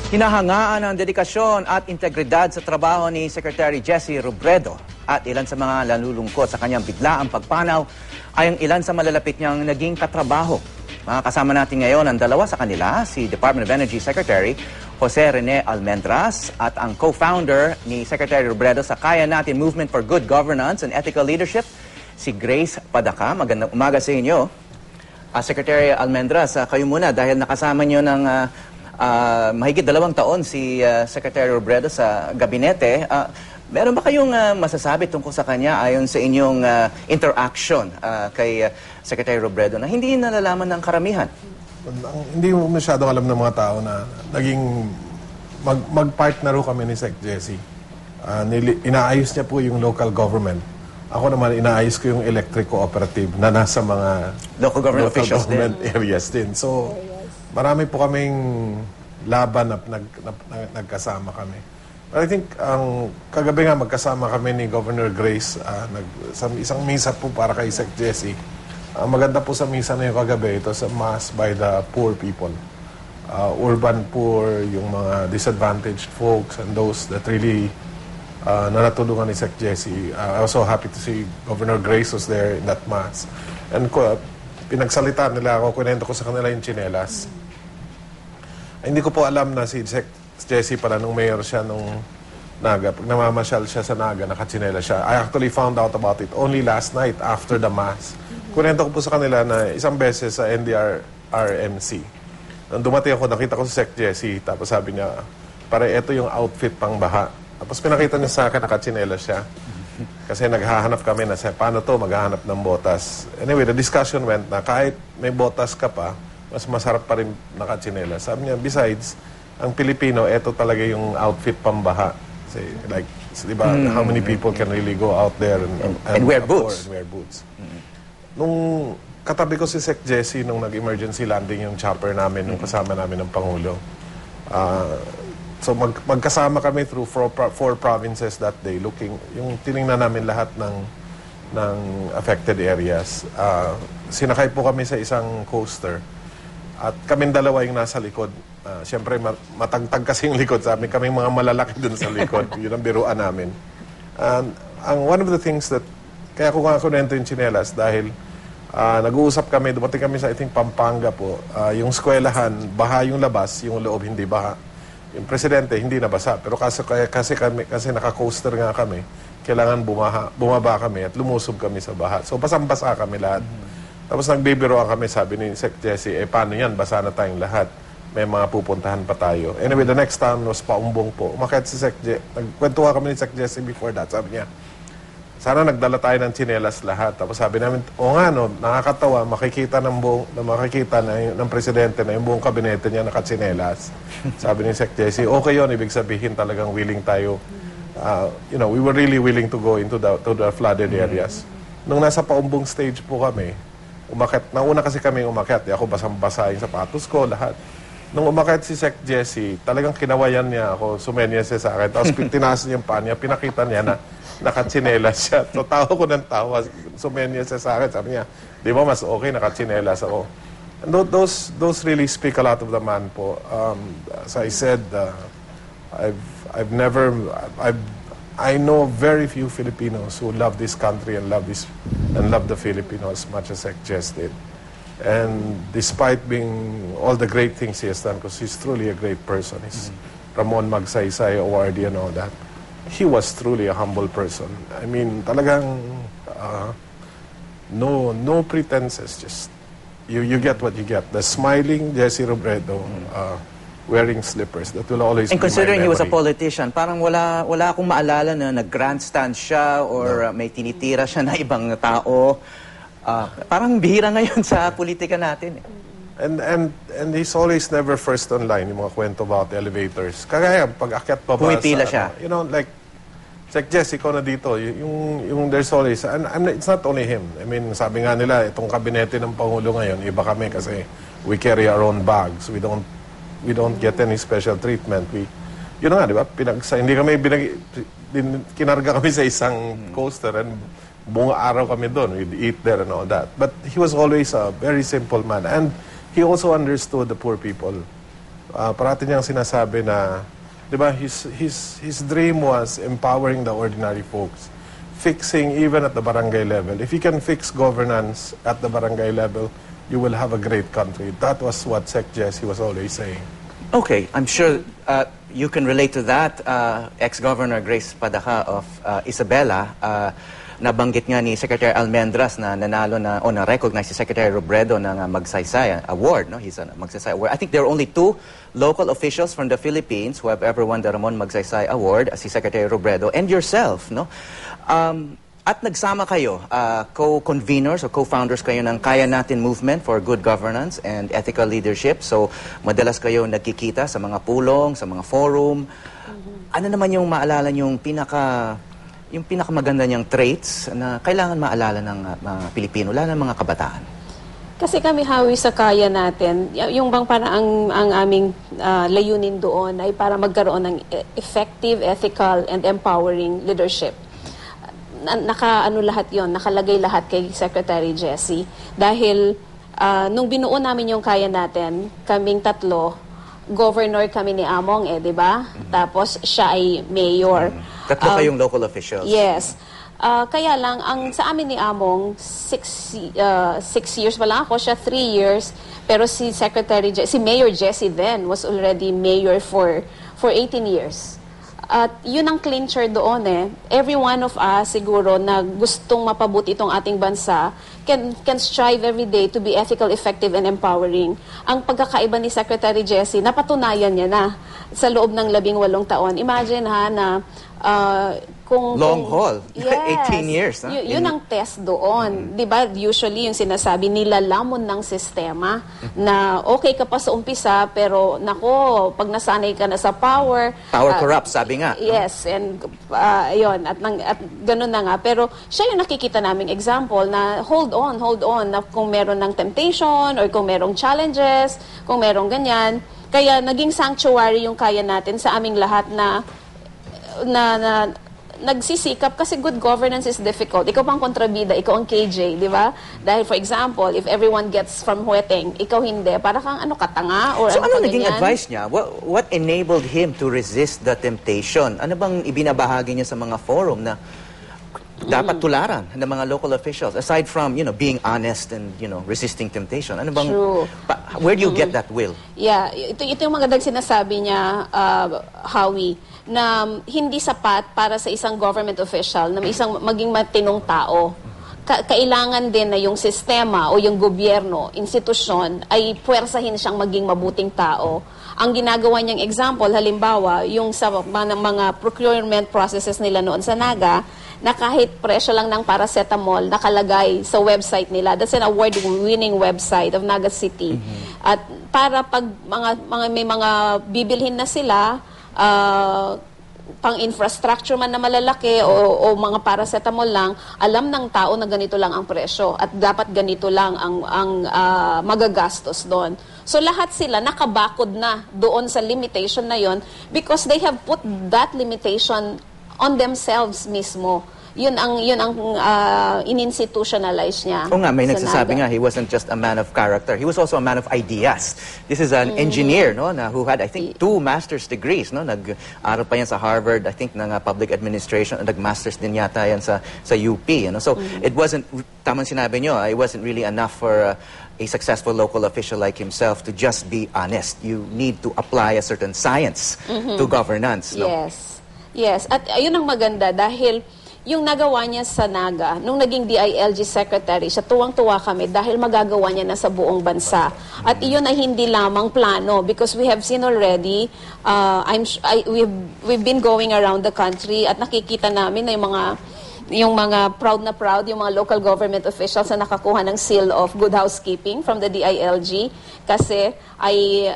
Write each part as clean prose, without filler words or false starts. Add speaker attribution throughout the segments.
Speaker 1: Hinahangaan ang dedikasyon at integridad sa trabaho ni Secretary Jesse Robredo at ilan sa mga nalulungkot sa kanyang biglaang pagpanaw ay ang ilan sa malalapit niyang naging katrabaho. Makakasama natin ngayon ang dalawa sa kanila, si Department of Energy Secretary Jose Rene Almendras at ang co-founder ni Secretary Robredo sa Kaya Natin Movement for Good Governance and Ethical Leadership, si Grace Padaca. Magandang umaga sa inyo. Secretary Almendras, kayo muna dahil nakasama niyo ng mahigit 2 taon si Secretary Robredo sa gabinete. Meron ba kayong masasabi tungkol sa kanya ayon sa inyong interaction kay Secretary Robredo na hindi nalalaman ng karamihan?
Speaker 2: Hindi mo masyadong alam ng mga tao na naging mag-partner kami ni Sec Jesse. Inaayos niya po yung local government. Ako naman, inaayos ko yung electric cooperative na nasa mga
Speaker 1: local government officials
Speaker 2: government areas din. So, marami po kaming laban na nagkasama kami. But I think, kagabi nga magkasama kami ni Governor Grace sa isang misa po para kay Sec Jesse. Maganda po sa misa na yung kagabi, ito sa Mass by the poor people. Urban poor, yung mga disadvantaged folks and those that really na natulungan ni Sec Jesse. I was so happy to see Governor Grace was there in that Mass. And pinagsalita nila ako, kunento ko sa kanila yung tsinelas. Hindi ko po alam na si Sec Jesse pala nung mayor siya nung Naga. Pag namamasyal siya sa Naga, nakatsinelas siya. I actually found out about it only last night after the Mass. Kunento ko po sa kanila na isang beses sa NDRRMC. Nung dumating ako, nakita ko si Sec Jesse, tapos sabi niya, pare, ito yung outfit pang baha. Tapos pinakita niya sa akin, nakatsinelas siya. Kasi naghahanap kami na paano to maghahanap ng botas. Anyway, the discussion went na kahit may botas ka pa, mas masarap pa rin nakatsinelas. Sabi niya, besides, ang Pilipino, ito talaga yung outfit pambaha. Kasi, like, di ba, how many people can really go out there and
Speaker 1: wear boots?
Speaker 2: And wear boots. Nung katabi ko si Sec Jesse nung nag-emergency landing yung chopper namin, nung kasama namin ng Pangulo. So magkasama kami through 4 provinces that day, yung tiningnan namin lahat ng affected areas. Sinakay po kami sa isang coaster at kaming dalawa yung nasa likod. Siyempre matagtag kasi yung likod sa amin, kaming mga malalaki dun sa likod. Yun ang biruan namin. One of the things that, kaya ko nga kunento yung tsinelas dahil nag-uusap kami, dumating kami sa I think Pampanga po, yung eskwelahan, baha yung labas, yung loob hindi baha. Yung presidente, hindi nabasa. Pero kasi naka-coaster nga kami, kailangan bumaba kami at lumusob kami sa baha. So, basang-basa kami lahat. Tapos nagbibiroan kami, sabi ni Sec Jesse, paano yan? Basa na tayong lahat. May mga pupuntahan pa tayo. Anyway, the next time was Paumbong po. Umakyat si Sec Jesse. Nagkwentuhan kami ni Sec Jesse before that. Sabi niya, sana nagdala tayo ng tsinelas lahat. Tapos sabi namin, nakakatawa, makikita ng presidente na yung buong kabinete niya nakatsinelas. Sabi ni Sec Jesse, okay yun, ibig sabihin talagang willing tayo. We were really willing to go into the flooded areas. Nung nasa Paumbong stage po kami, nauna kasi kami umakyat. Ako basang-basa yung sapatos ko, lahat. Nung umakyat si Sec Jesse, talagang kinawayan niya ako, sumenya siya sa akin. Tapos tinaas niya yung paa niya, pinakita niya na nakatsinelas siya. So, tawa ko ng tawa. Sumenya siya sa akin. Sabi niya, di ba mas okay, nakatsinelas ako. And those really speak a lot of the man po. As I said, I know very few Filipinos who love this country and love the Filipinos as much as Sec Jess did. And despite being all the great things he has done, because he's truly a great person, he's Ramon Magsaysay awardee and all that. He was truly a humble person. I mean, talagang no pretenses. Just you get what you get. The smiling Jesse Robredo, wearing slippers. That will always be my memory.
Speaker 1: And considering he was a politician, parang wala akong maalala na nag-grandstand siya or may tinitira siya na ibang tao. Parang bihira ngayon sa politika natin.
Speaker 2: And he's always never first online, yung mga kwento about elevators. Kaya pag akyat pa ba
Speaker 1: pumipila siya.
Speaker 2: Like, Sec Jess, ikaw na dito, yung there's always, it's not only him. I mean, sabi nga nila, itong kabinete ng Pangulo ngayon, iba kami kasi we carry our own bags. We don't get any special treatment. Yun nga, di ba? Hindi kami, kinarga kami sa isang coaster and buong araw kami doon. We'd eat there and all that. But he was always a very simple man. And he also understood the poor people. parati niyang sinasabi na, di ba, his dream was empowering the ordinary folks, fixing even at the barangay level. If you can fix governance at the barangay level, you will have a great country. That was what Sec Jesse was always saying.
Speaker 1: Okay, I'm sure you can relate to that. Ex-Governor Grace Padaca of Isabela, nabanggit nga ni Secretary Almendras na nanalo na o na-recognize si Secretary Robredo ng Magsaysay Award. No? He's a Magsaysay Award. I think there are only 2 local officials from the Philippines who have ever won the Ramon Magsaysay Award, si Secretary Robredo and yourself. No? At nagsama kayo, co-conveners o co-founders kayo ng Kaya Natin Movement for Good Governance and Ethical Leadership. So, madalas kayo nagkikita sa mga pulong, sa mga forum. Ano naman yung maalala yung pinakamaganda niyang traits na kailangan maalala ng mga Pilipino, lalo ng mga kabataan?
Speaker 3: Kasi kami, Howie, sa Kaya Natin, yung bang parang ang aming layunin doon ay para magkaroon ng effective, ethical, and empowering leadership. Nakaano lahat yon, nakalagay lahat kay Secretary Jesse. Dahil nung binuo namin yung Kaya Natin, kaming 3, governor kami ni Among, di ba? Tapos siya ay mayor.
Speaker 1: 3 kayong local officials.
Speaker 3: Yes. Kaya lang, ang sa amin ni Among, 6 years pa lang ako, siya 3 years. Pero si Mayor Jesse then was already mayor for 18 years. At yun ang clincher doon Every one of us siguro na gustong mapabuti itong ating bansa can strive every day to be ethical, effective, and empowering. Ang pagkakaiba ni Secretary Jesse, napatunayan niya na sa loob ng 18 taon. Imagine na
Speaker 1: long haul.
Speaker 3: Yes,
Speaker 1: 18 years.
Speaker 3: Yun ang test doon. Di ba? Usually, yung sinasabi, nilalamon ng sistema na okay ka pa sa umpisa, pero nako, pag nasanay ka na sa power...
Speaker 1: Power corrupts, sabi nga.
Speaker 3: Yes, and yun, at ganun na nga. Pero siya yung nakikita naming example na hold on, na kung meron ng temptation or kung merong challenges, kung merong ganyan. Kaya naging sanctuary yung Kaya Natin sa aming lahat na nagsisikap kasi good governance is difficult. Ikaw pang kontrabida, ikaw ang KJ, di ba? Dahil for example, if everyone gets from Hueteng, ikaw hindi, para kang katanga or
Speaker 1: so ano
Speaker 3: naging
Speaker 1: advice niya? What enabled him to resist the temptation? Ano bang ibinabahagi niya sa mga forum na dapat tularan ng mga local officials aside from, being honest and, resisting temptation? Ano bang where do you get that will?
Speaker 3: Yeah, ito yung magandang sinasabi niya, Howie, na hindi sapat para sa isang government official na maging matinong tao. Kailangan din na yung sistema o yung gobyerno, institusyon, ay puwersahin siyang maging mabuting tao. Ang ginagawa niyang example, halimbawa, yung sa mga procurement processes nila noon sa Naga, na kahit presyo lang ng paracetamol nakalagay sa website nila. That's an award-winning website of Naga City. At para pag may mga bibilhin na sila, pang-infrastructure man na malalaki o mga paracetamol lang, alam ng tao na ganito lang ang presyo at dapat ganito lang ang magagastos doon. So lahat sila nakabakod na doon sa limitation na yon because they have put that limitation on themselves mismo. Yun ang in-institutionalize niya.
Speaker 1: Oo nga, may nagsasabi nga, he wasn't just a man of character. He was also a man of ideas. This is an engineer, no, na who had, I think, 2 master's degrees, no? Nag-aral pa yan sa Harvard, I think, ng public administration, nag-masters din yata yan sa UP, So, it wasn't, tamang sinabi nyo, it wasn't really enough for a successful local official like himself to just be honest. You need to apply a certain science to governance, no?
Speaker 3: Yes. At ayun ang maganda dahil yung nagawa niya sa Naga, nung naging DILG secretary, siya tuwang-tuwa kami dahil magagawa niya na sa buong bansa. At iyon ay hindi lamang plano because we have seen already, we've been going around the country at nakikita namin na yung mga proud, yung mga local government officials na nakakuha ng seal of good housekeeping from the DILG kasi ay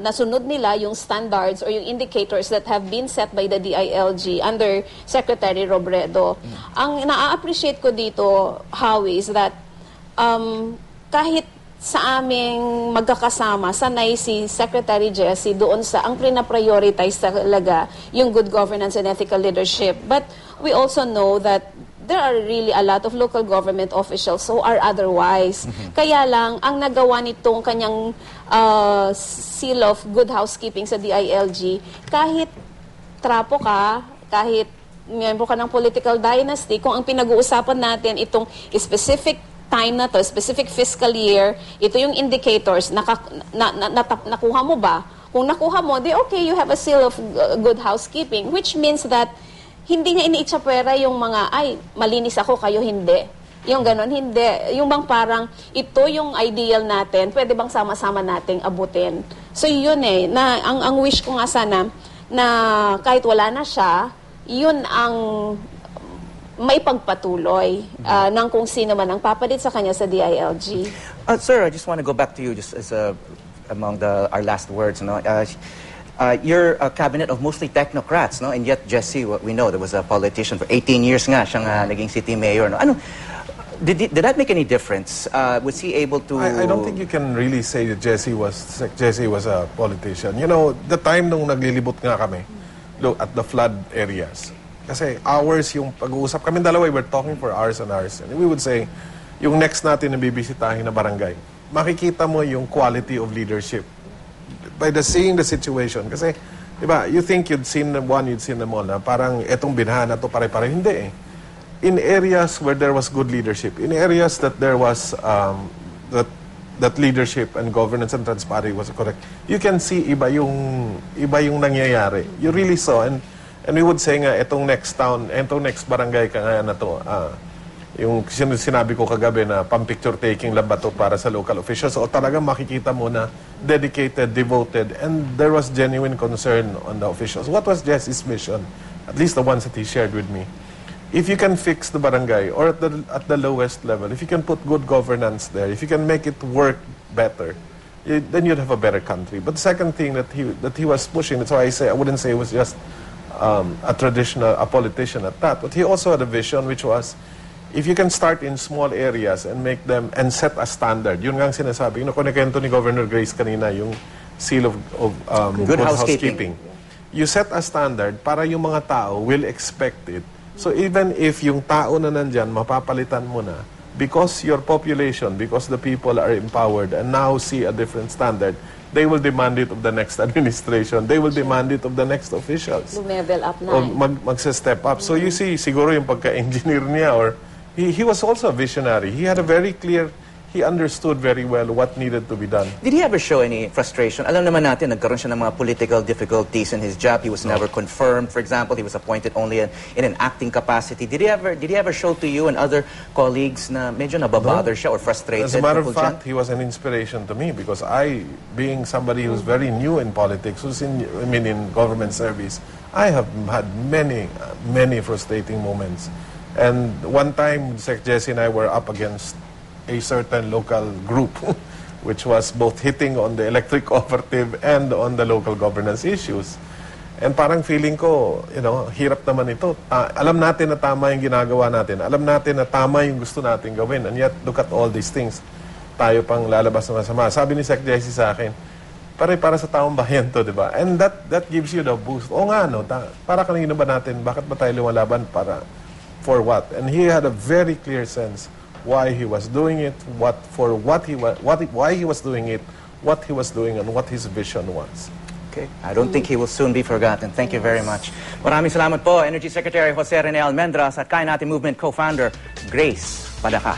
Speaker 3: nasunod nila yung standards or yung indicators that have been set by the DILG under Secretary Robredo. Ang na-appreciate ko dito, Howie, is that kahit sa aming magkakasama, sanay si Secretary Jesse doon sa ang pina-prioritize talaga yung good governance and ethical leadership. But we also know that there are really a lot of local government officials who are otherwise. Kaya lang, ang nagawa nitong kanyang seal of good housekeeping sa DILG, kahit trapo ka, kahit miyembro ka ng political dynasty, kung ang pinag-uusapan natin itong specific time na to, specific fiscal year, ito yung indicators, nakuha mo ba? Kung nakuha mo, di okay, you have a seal of good housekeeping, which means that hindi niya iniitsapwera yung mga, ay, malinis ako, kayo hindi. Yung ganon, hindi. Yung bang parang, ito yung ideal natin, pwede bang sama-sama nating abutin? So yun na, ang wish ko nga sana, na kahit wala na siya, yun ang may pagpatuloy ng kung sino man ang papalit sa kanya sa DILG.
Speaker 1: Sir, I just want to go back to you just as among our last words. No? You're a cabinet of mostly technocrats, no? And yet Jesse, what we know, there was a politician for 18 years nga siyang naging city mayor. No? Ano, did that make any difference? Was he able to...
Speaker 2: I don't think you can really say that Jesse was a politician. You know, the time nung naglilibot nga kami, look at the flood areas. Kasi hours yung pag-uusap. Kami dalawa, we're talking for hours and hours. And we would say, yung next natin na bibisitahin na barangay, makikita mo yung quality of leadership by seeing the situation. Kasi, di ba, you think you'd seen them one, you'd seen them all, na parang etong binha na to pare-pare. Hindi eh. In areas where there was good leadership, in areas that there was, that leadership and governance and transparency was correct, you can see iba yung nangyayari. You really saw, and we would say nga, etong next town, etong next barangay ka nga na to, yung sinabi ko kagabi na pang-picture taking lang ba to para sa local officials, o talagang makikita mo na dedicated, devoted, and there was genuine concern on the officials. What was Jesse's mission? At least the ones that he shared with me. If you can fix the barangay, or at the lowest level, if you can put good governance there, if you can make it work better, then you'd have a better country. But the second thing that he was pushing, that's why I wouldn't say it was just a politician at that, but he also had a vision which was, if you can start in small areas and make them, and set a standard, yun nga ang sinasabi, yung nakunekento ni Governor Grace kanina, yung seal of good housekeeping. You set a standard para yung mga tao will expect it. So even if yung tao na nandyan, mapapalitan mo na, because your population, because the people are empowered and now see a different standard, they will demand it of the next administration. They will demand it of the next officials.
Speaker 3: Level up na.
Speaker 2: Magse-step up. So you see, siguro yung pagka-engineer niya, or he was also a visionary. He had a very clear, he understood very well what needed to be done.
Speaker 1: Did he ever show any frustration? Alam naman natin, nagkaroon siya ng mga political difficulties in his job. He was never confirmed. For example, he was appointed only in an acting capacity. Did he ever show to you and other colleagues na medyo nababother siya or frustrated?
Speaker 2: As a matter of fact, he was an inspiration to me because I, being somebody who's very new in politics, in government service, I have had many frustrating moments. And one time, Sec Jesse and I were up against a certain local group, which was both hitting on the electric cooperative and on the local governance issues. And parang feeling ko, hirap naman ito. Alam natin na tama yung ginagawa natin. Alam natin na tama yung gusto natin gawin. And yet, look at all these things. Tayo pang lalabas na masama. Sabi ni Sec Jesse sa akin, para sa taong bayan to, di ba? And that gives you the boost. O nga, para kanino ba natin? Bakit ba tayo lumalaban? For what? And he had a very clear sense why he was doing it, why he was doing it, what he was doing, and what his vision was.
Speaker 1: Okay. I don't think he will soon be forgotten. Thank you very much. Maraming salamat po, Energy Secretary Jose Rene Almendras at Kaya Natin Movement co-founder Grace Padaka.